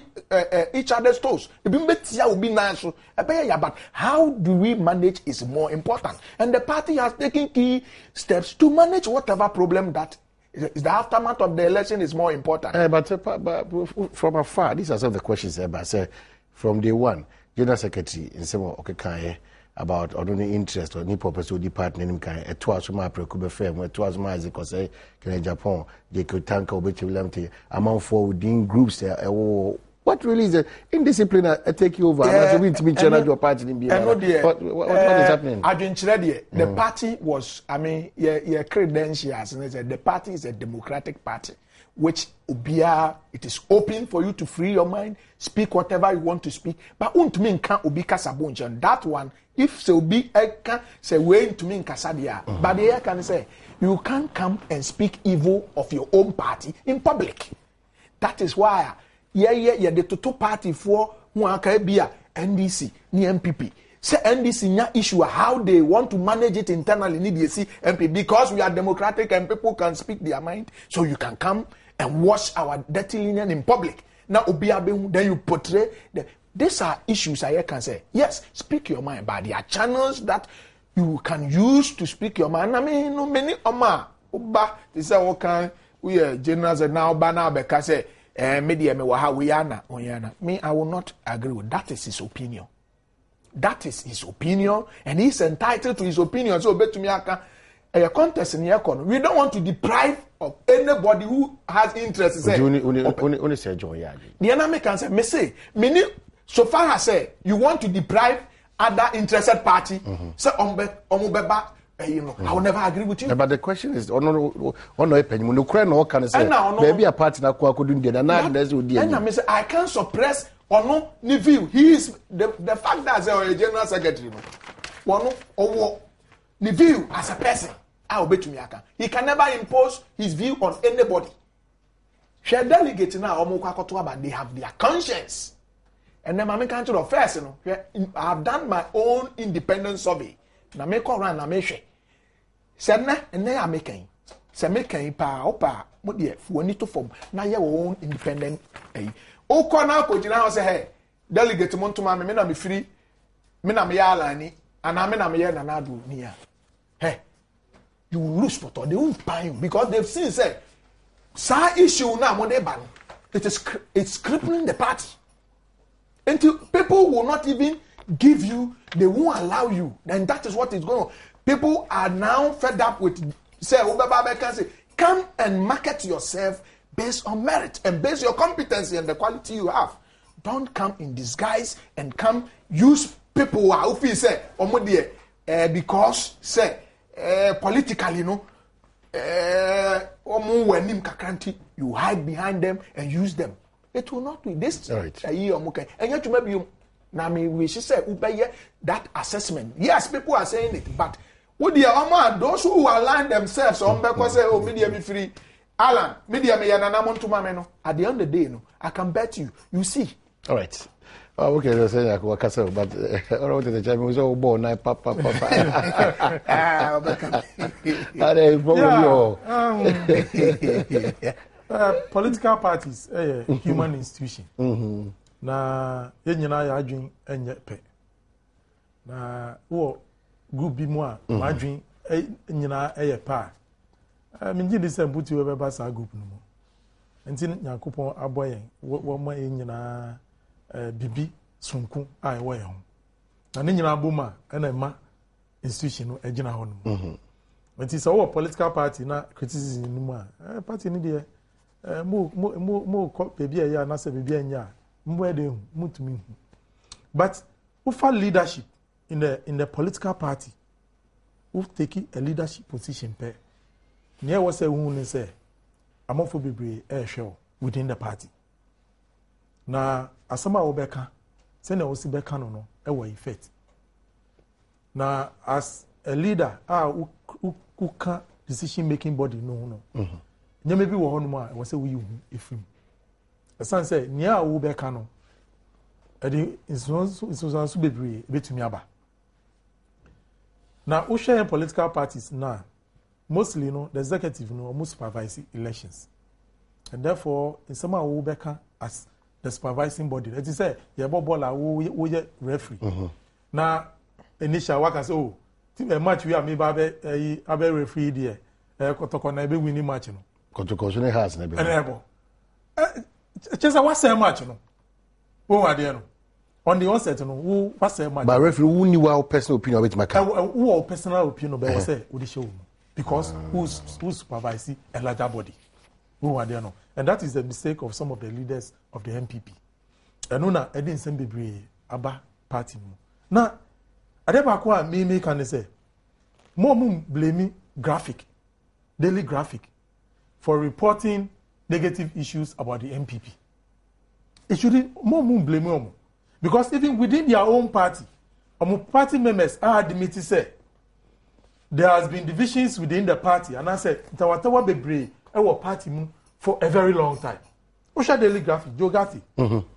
each other's toes betia will be nice but how do we manage is more important and the party has taken key steps to manage whatever problem that is the aftermath of the election is more important but from afar these are some of the questions but say from day one General Secretary in some okay about ordinary interest or any purpose of the partner in kind a twice my precube firm where twice my as because can Japan they could tank over to lemty among four within groups what really is the indiscipline take you over and to be channel your party in what is happening the party was I mean your credentials and the party is a democratic party which ubia it is open for you to free your mind speak whatever you want to speak but untumi nka obi kasa bonjan that one if so be eka say way ntumi nkasa dia but they can say you can't come and speak evil of your own party in public that is why the total party for who aka bia NDC ni MPP say NDC nya issue how they want to manage it internally need you see MP because we are democratic and people can speak their mind so you can come and wash our dirty linen in public. Now, then you portray these are issues I can say. Yes, speak your mind, but there are channels that you can use to speak your mind. I mean, no many Uba, they say, okay, we are generals and now banner because media me waha we are me, I will not agree with that. Is his opinion. That is his opinion, and he's entitled to his opinion. So, bet to me, a contest in the economy. We don't want to deprive of anybody who has interest. Only say John Yagi. The enemy can say, me say, many so far as say you want to deprive other interested party. Say omubeba, you know, I will never agree with you. But the question is, no opinion. No cry no can say. Maybe a party na kwa couldn't get another. And I say I can't suppress or no ni view. He is the fact that a general secretary. One or ni view as a person. He can never impose his view on anybody. Share delegate now, but they have their conscience. And then I can't do first, you know. I have done my own independent survey. Na make run na make share. Said na and they are making. Say making pa opa mo dey for need to form. Na your own independent. O corner ko jina say hey delegate mo to me na me free. Me na me ya alani and me na me ya na do niya. Hey you will lose photo. They won't buy you because they've seen say, "Sa issue now when they ban, it's crippling the party." Until people will not even give you, they won't allow you. And that is what is going on. People are now fed up with say, come and market yourself based on merit and based your competency and the quality you have. Don't come in disguise and come use people who say, because say politically, you hide behind them and use them. It will not be this. Right. And yet you maybe we should say that assessment. Yes, people are saying it, but those who align themselves on because say, oh, media me free. Alan, media me yananamon to mameno. At the end of the day, I can bet you see. All right. Oh, okay, let's say but all the time was all born. Papa. Political parties, human institution. Na yenyina ya adwin enye pe. Na wo group bi mu a adwin nyina eye pa. Minji dis embuti we beba sa group no mo. Enti Yakopon aboyen wo ma nyina bibi sunku a ewo ye ho. Na ne nyina boma na ma institution no agina ho no. Enti so wo political party na criticism no mu a party ni de mo ko bebi ya na se bebi anya but ufa leadership in the political party who take a leadership position pe near was say who say amofo bebre show within the party na asama obeka say na osi beka no e wa effect na as a leader who can decision making body no nyame bi wo ho no ma wo say we efim esan say nia wo be ka no edi inso bebre betumi aba na wo share political parties na mostly the executive almost supervise elections and therefore in some wo be ka as the supervising body that is say ye bobola wo ye referee na initial work say oh team match we am ba be referee there kotoko na be win match no kotoko so ne has na be Chesa what say match no. Who are there no? On the onset no, who what say match. But referee who knew our personal opinion with my car. Who personal opinion but say we show because who supervise a larger body. Who are there no? And that is the mistake of some of the leaders of the MPP. And una edin sembebre aba party no. Na adeba kwa me can say more blaming graphic, daily graphic for reporting negative issues about the MPP. It should more blame them because even within their own party, party members are admitted say there has been divisions within the party, and I said Tawatawa Bebre our party for a very long time. Osha daily graphic, Jogati.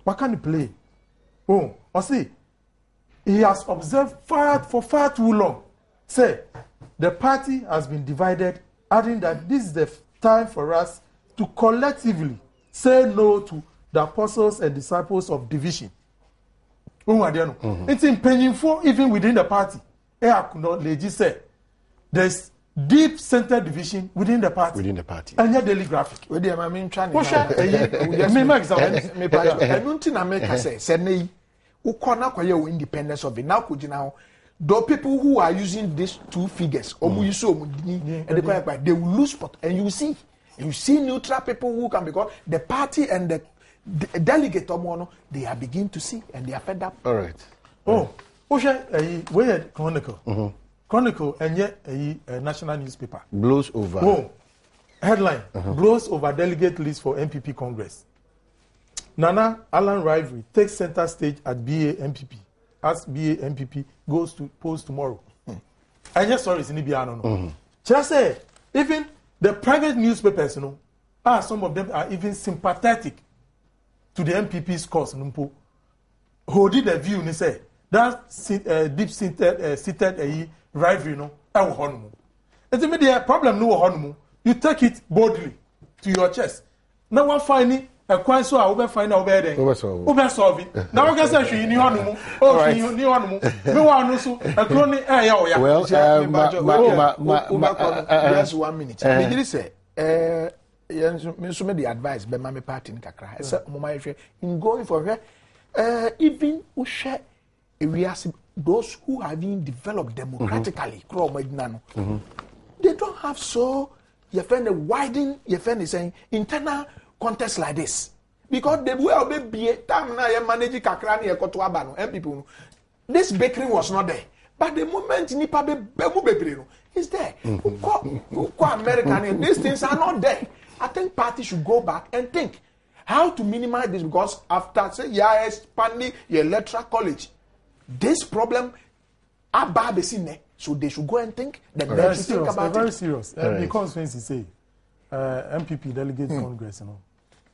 What can you play? Oh, or see, he has observed for far too long. Say the party has been divided, adding that this is the time for us to collectively say no to the apostles and disciples of division. It's painful even within the party. Lady said there's deep center division within the party. Within the party. And yet daily graphic. I mean, trying to independence of it. Now, could you now? Though people who are using these two figures, they will lose spot, and you see neutral people who can, because the party and the delegate they are beginning to see and they are fed up. All right. Oh, we Chronicle. Chronicle and yet a national newspaper. Blows over. Oh, headline: blows over delegate list for MPP Congress. Nana Allen rivalry takes center stage at BA MPP as BA MPP goes to polls tomorrow. I just saw it in Ibiano. Just say even the private newspapers, some of them are even sympathetic to the MPP's cause. Who did the view? They say that deep-seated rivalry, the problem, you take it boldly to your chest. Now, one finding a kwan so a we find out there we solve it now we can say hwe ni hono mu o hwe ni hono mu me wa no so a kro ni eh ya o ya well just 1 minute me did say me so me the advice be my party in kakra say mo ma hwe in going for even we share areas those who have been developed democratically they don't have so you find a widen you find is saying internal context like this because the way be time now you manage kakra na ekoto aba no people this bakery was not there but the moment nipa be bebre no is there who American and these things are not there. I think parties should go back and think how to minimize this because after say expanding your electoral college this problem abba so they should go and think that they should think about very serious because when you say MPP delegate Congress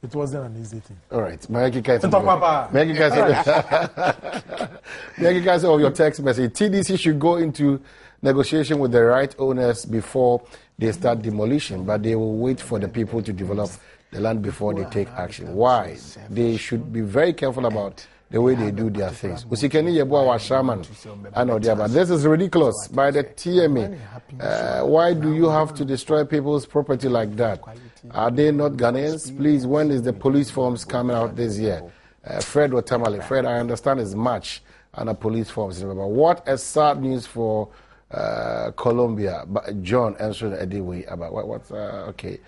it wasn't an easy thing. All right, Maggie guys of your text message. TDC should go into negotiation with the right owners before they start demolition, but they will wait for the people to develop the land before they take action. Why? They should be very careful about the way they do their things. But this is ridiculous by the TMA. Why do you have to destroy people's property like that? Are they not Ghanaians? Please, when is the police forms coming out this year? Fred Watamale. Fred, I understand it's March and the police forms. But what a sad news for Colombia. But John answered anyway about what's okay.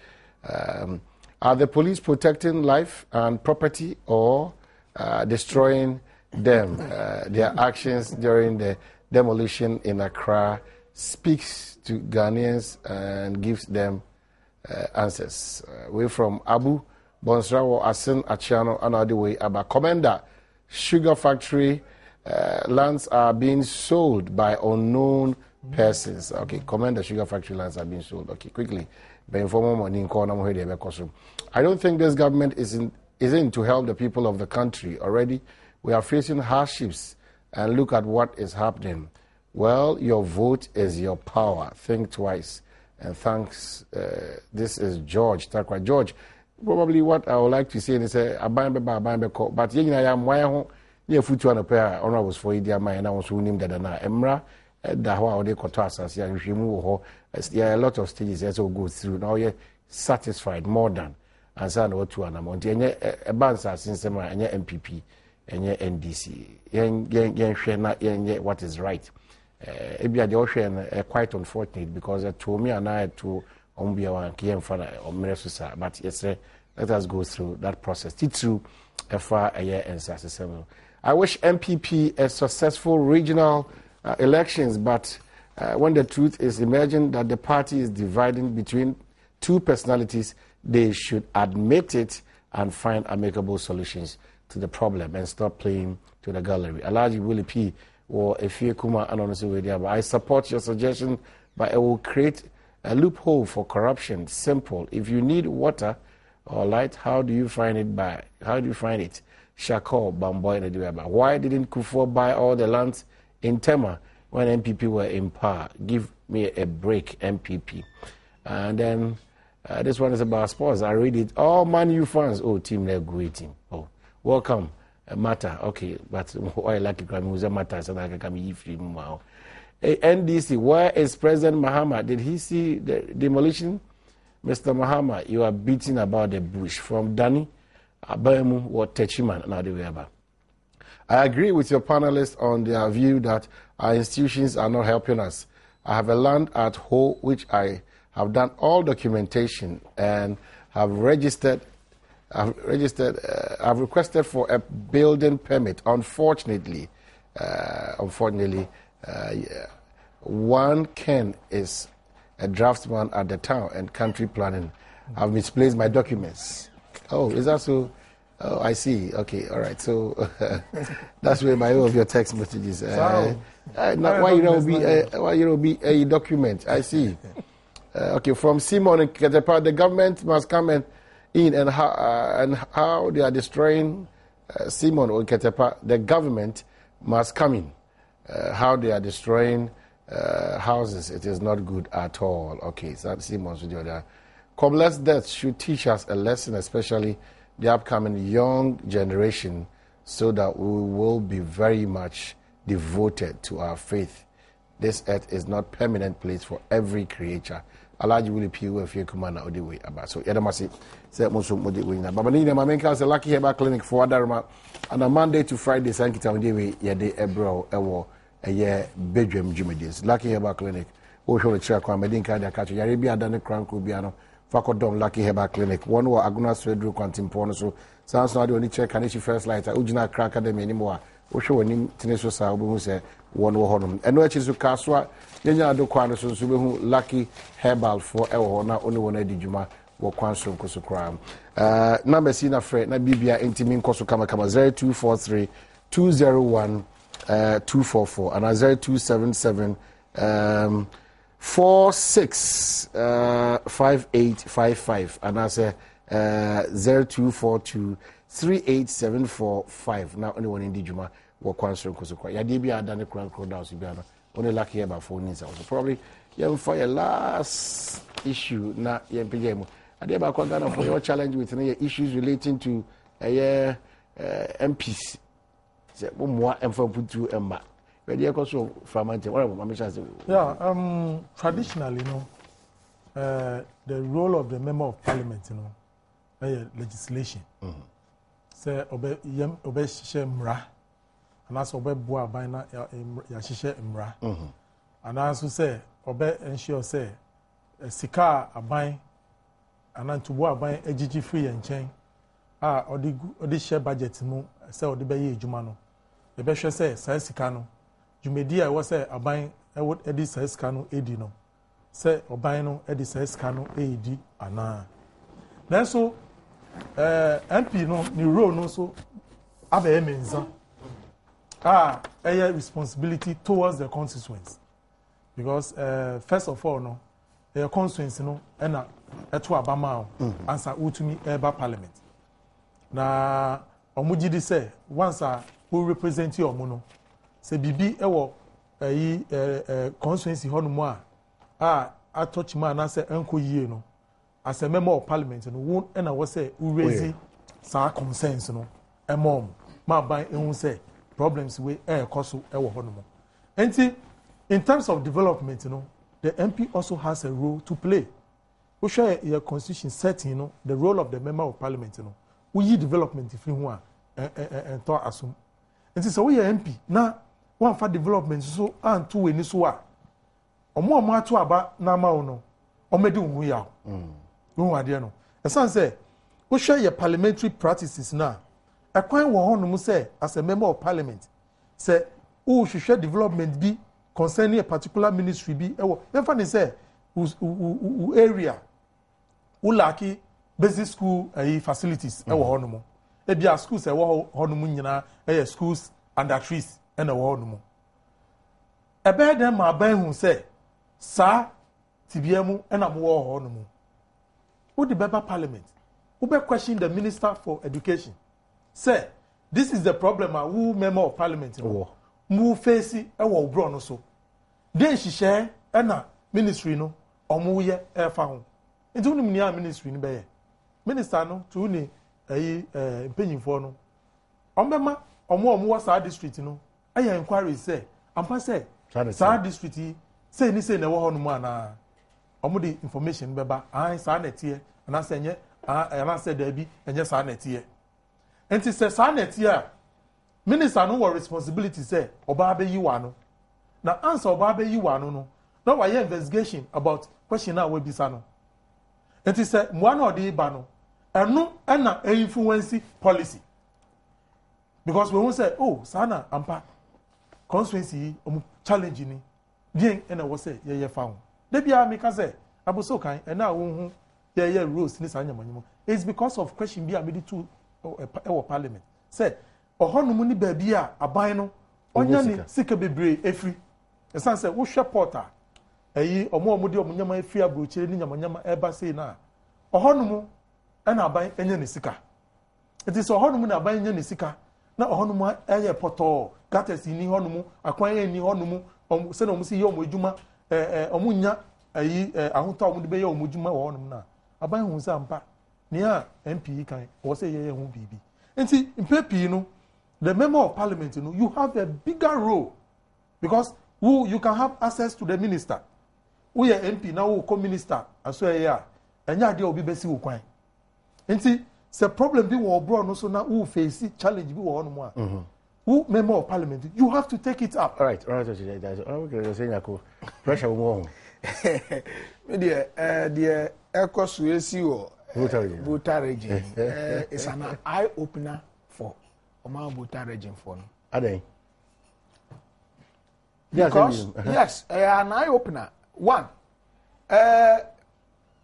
Are the police protecting life and property or destroying them? Their actions during the demolition in Accra speaks to Ghanaians and gives them answers. We're from Abu Bonsrawo Asin Achiano another way about Commander Sugar Factory lands are being sold by unknown persons. Okay, Commander Sugar Factory lands are being sold. Okay, quickly. I don't think this government is in to help the people of the country. Already, we are facing hardships, and look at what is happening. Well, your vote is your power. Think twice. And thanks. This is George. George, probably what I would like to say is but yeah, futu an pair honorables for Idi Amai and I was named Dadana Emra. Dahwa de Kotasas, there are a lot of stages as we go through. Now you're satisfied more than and so on to an amount. And a bansa since and your MPP and your NDC. What is right. Ebia the ocean quite unfortunate because to me and I to Ombia and Kian Fana or Meresusa. But yes, let us go through that process. Through a far a year and successful. I wish MPP a successful regional elections, but when the truth is emerging that the party is dividing between two personalities, they should admit it and find amicable solutions to the problem and stop playing to the gallery. Alaji Willie P. or Efie Kuma Anonisi. I support your suggestion, but it will create a loophole for corruption. Simple. If you need water or light, how do you find it? Shako Bamboy Nadiweba. Why didn't Kufuor buy all the lands in Tema when MPP were in power? Give me a break, MPP. And then this one is about sports. I read it. All Man U fans. Oh, team, they're great team. Oh, welcome. Matter. Okay, but why like it? Who's a matter? So I can be free now. NDC. Where is President Mahama? Did he see the demolition? Mr. Mahama, you are beating about the bush. From Danny, Abayamu, or Techiman, and Adiweba. I agree with your panelists on their view that our institutions are not helping us. I have a land at Ho, which I have done all documentation and have registered. I've requested for a building permit. Unfortunately, one Ken is a draftsman at the town and country planning. I've misplaced my documents. Oh, is that so? Oh, I see. Okay, all right. So that's where my of your text messages. Why you don't be a document? I see. Okay, from Simon and Ketepa, the government must come in and how they are destroying Simon or Ketepa. The government must come in. How they are destroying houses, it is not good at all. Okay, so that's Simon's video there. Cobblers' death should teach us a lesson, especially the upcoming young generation so that we will be very much devoted to our faith. This earth is not permanent place for every creature. Alaji will appeal if you come on the way about. So Yadamasi said most of the way. Babani, my main cause a lucky Heba clinic for Adarma on a Monday to Friday, Sankita Dewi, Yade Ebro, Ewo, a year Badwam Jumidis. Lucky Heba clinic. Osho Chakwa, Medinka, the Catch, Yarabia, Dana Crown Kubiano, Fakodom, Lucky Heba clinic. One or Aguna Swedru Quantimpono. So sounds not the only check, and first light, Ujina Crack Academy anymore. Osho and Tineso Sabu say one honum. And no chizu Kaswa, Yanya do Quano, so Subu Lucky Herbal for Ewo, not only one Edijuma, or Quanso Kosukram. Number Sina Fred, na Bibia Intimin Kosukama 0243 201 244 and 0277 465855 and I say 0242 38745. Now only one in Dijuma or Quanso Kosukra. Yadibia Dani Crown Crowdown Sibiana. Only lucky about 4 needs. Probably you for your last issue na YMPM. I did about Ghana for your challenge with issues relating to MPs. Say more info put to Emma. Where do you also from traditionally, the role of the member of parliament, legislation. Say obey shemra, and also obey boa bina yashishe imra. And also say obey ensure say sika abine and then to boa bine ejiji free and chain. Odi share budget mu say odi be ye ejuma no. The be say sika no. Jumedi I was say aban I would edi sika no edi no. Say oban no edi sika no edi ana. Then so MP no ni role no so abe menza. A responsibility towards the constituents. Because first of all no the constituents no na eto abama answer utumi eba parliament. Na omugidi say once who represent you omo no say bibi ewo constituency hono a touch man na say enko yie no as a member of parliament no won na wo say who raise sa concerns no emom ma ban ehun say problems we koso ewo hono mo enti in terms of development the MP also has a role to play. We share your constitution setting the role of the member of parliament we yi development free ho and to assume enti so we MP na one for development so and two we ni so a omo ato aba na ma no omedi hu ya hu ade no esan say we share your parliamentary practices na ekwan wo ho no mu say as a member of parliament say who should share development be concerning a particular ministry be never ni say area ulaki basic school facilities wo ho no mu e bia schools wo ho no mu nyina schools under trees and a wo no mu e be dem ma ban hu say sa tibiamu na mo wo ho no mu who the Beba parliament who be question the minister for education say this is the problem who member of parliament mu face e wo bro no so den hihye na ministry no omu ye e fa ho nti unu mnia ministry ni be ye minister no to ni penyimfo no ombema omu wa sa district no aya inquiry say ampa say sa district say ni say na wo ho no mu ana omu the information beba an sa na tie ana say nye ana say da bi enye sa na tie enti say sa na tie a minister no wa responsibility say oba be yi wa no na answer oba be yi wa no na wa ye investigation about question na we bisa no enti say mo na odi ba no eno na influence policy because we won't say oh sana ampa constituency challenge ni bien na we say ye fa de bia me ka say abuso kan na wo hu ye rules ni sa nyamanyimo it's because of question bia me di to parliament say ohonum ni ba bia aban no onya ni sika bebre efri esan say wo hwe porter omo de omnyama efri abrochire ni nyamanyama eba say na ohonum na aban enya ni sika it is ohonum na aban enya ni sika na ohonum poto gates ni honum akwan ni honum se na omusi ye omodwuma omunya ahoto omude be ye omodwuma honum na aban hu sa mpa near MP kan or say ye won't be. And see, in Pepe, the member of parliament, you have a bigger role because you can have access to the minister. We are MP now, we come minister, as well, yeah, and yeah, they will be best you coin. And see, the problem be war brought so now who face challenge be one more. Who member of parliament, you have to take it up. All right. Okay, saying pressure more. Media, the Echo Suez voter regime is an eye opener for Oma voter regime for no. Are they? Because yes, an eye opener. One,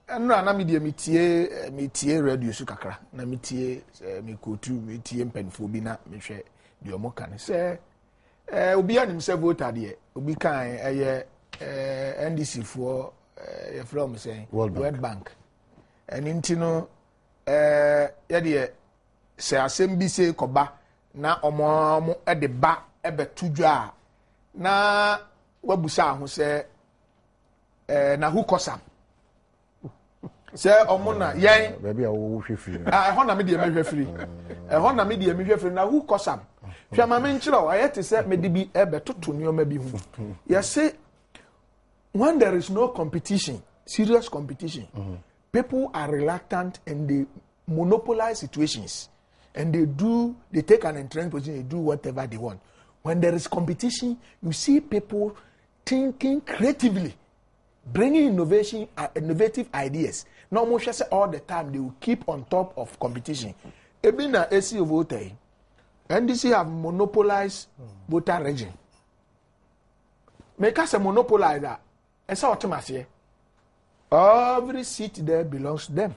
na media metie radio su kakra na metie me kotu metie mpanfo bi na mehwe de omo kan say obi anim say voter de obi kan NDC for from say World Bank and intino ya de say asem bi say koba na omo de ba ebetudwa na wabusa ho say na who kosam say omuna yen baby a wo hwefiri ho na me de me hwefiri ho na me de me hwefiri na who kosam hwama me nkyira o ayete say me de bi ebetoto nioma bi hu ya say when there is no competition, serious competition, people are reluctant and they monopolize situations and they take an entrenched position, they do whatever they want. When there is competition, you see people thinking creatively, bringing innovative ideas. Not much all the time, they will keep on top of competition. Ebina AC voter, NDC have monopolized voter regime. Make us a monopolize that. It's automatic. Every seat there belongs to them.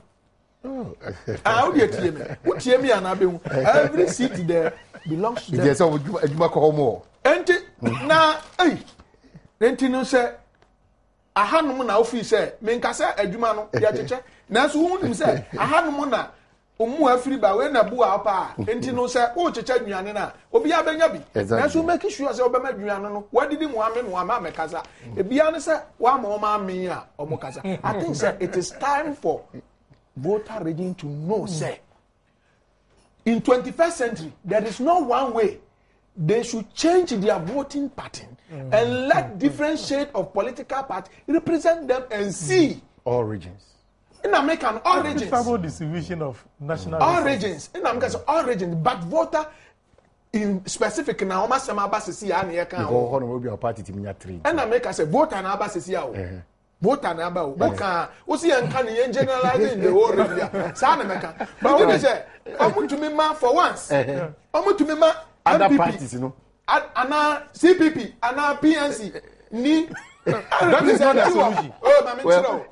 How do you tell me? What tell me every seat there belongs to them. Yes, I call more. And now, hey, then you say, I had no na office say, Menkasa, a Jumano, Yacha. Now, so say, I had no na. Omu free by when a bua pa, and you know, say, oh, Chachana, Obia Benyabi. That's who make sure say Obama Juano. What did him woman, Wama Mekaza? A Bianasa, one more mia or Mokaza. I think, sir, it is time for voter regime to know, say, in 21st century, there is no one way. They should change their voting pattern and let different shades of political party represent them and see all regions. In American, all regions. Stable distribution of national. All regions. In American, all regions. But voter in specific now, almost some abasisi and here can. Go on, will be a party to me at 3. And America say voter and abasisi out. Voter and about. Voka. What's the uncanny generalizing the whole region? San America. But what is it? I want to be man for once. I want to be man. Other parties, you know. Ana CPP, ana PNC, ni. That is not a solution. Oh, Mami Well,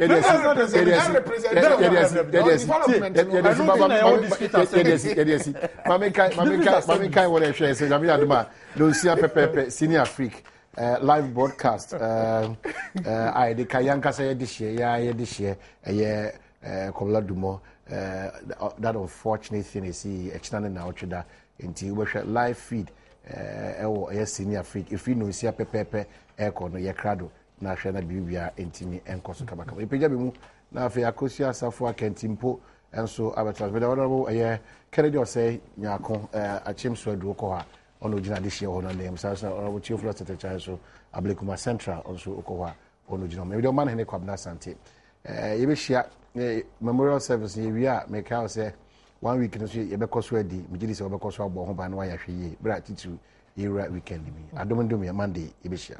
Senior Afrique live broadcast. I the Kayanka say this year, this year, Kola Dumo. That unfortunate thing is extending now to that into live feed. Senior Afrique. If you know, see a pepe, aircon, ye crado. Na hwe na bibia entimi enkoso kabaka ipeja be mu na afi akosi asafo akantimpo enso abetas be honorable Kennedy say nyako achimso adu ko ha ono gina de hie ho na name sa honorable chief floor secretary so Ablekuma Central also ko ha ono gina me de man hene kwabna sante ye be hia memorial service ye wi a make out say 1 week no so ye be koso adi migidi se be koso abo ho ba na wa ya hwe ye bra titu ye weekend bi adomdom ye Monday ye be hia